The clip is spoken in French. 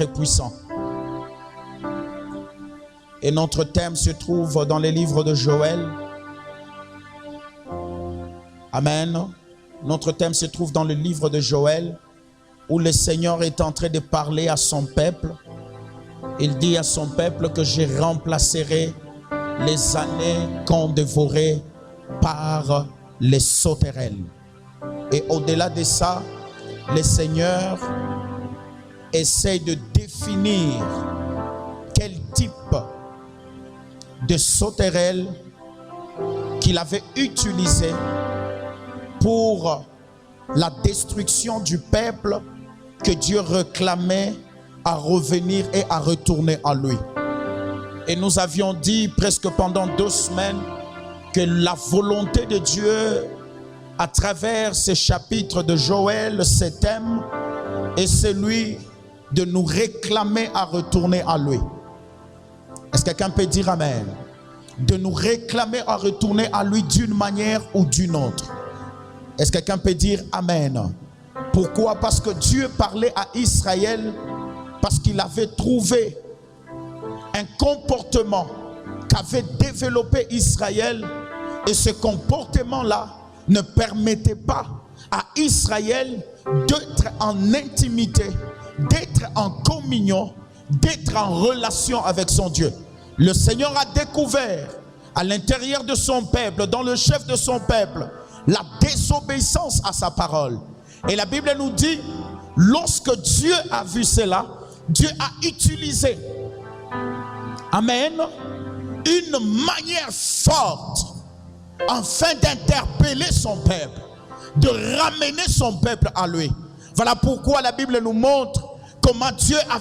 très puissant. Et notre thème se trouve dans les livres de Joël. Amen. Notre thème se trouve dans le livre de Joël, où le Seigneur est en train de parler à son peuple. Il dit à son peuple que je remplacerai les années qu'on dévorait par les sauterelles. Et au-delà de ça, le Seigneur essaie de définir quel type de sauterelles qu'il avait utilisé pour la destruction du peuple que Dieu réclamait à revenir et à retourner à lui. Et nous avions dit presque pendant 2 semaines que la volonté de Dieu à travers ces chapitres de Joël, ce thème est celui de nous réclamer à retourner à lui. Est-ce que quelqu'un peut dire amen? De nous réclamer à retourner à lui d'une manière ou d'une autre. Est-ce que quelqu'un peut dire amen? Pourquoi? Parce que Dieu parlait à Israël parce qu'il avait trouvé un comportement qu'avait développé Israël, et ce comportement-là ne permettait pas à Israël d'être en intimité, d'être en communion, d'être en relation avec son Dieu. Le Seigneur a découvert à l'intérieur de son peuple, dans le chef de son peuple, la désobéissance à sa parole. Et la Bible nous dit, lorsque Dieu a vu cela, Dieu a utilisé, amen, une manière forte afin d'interpeller son peuple, de ramener son peuple à lui. Voilà pourquoi la Bible nous montre comment Dieu avait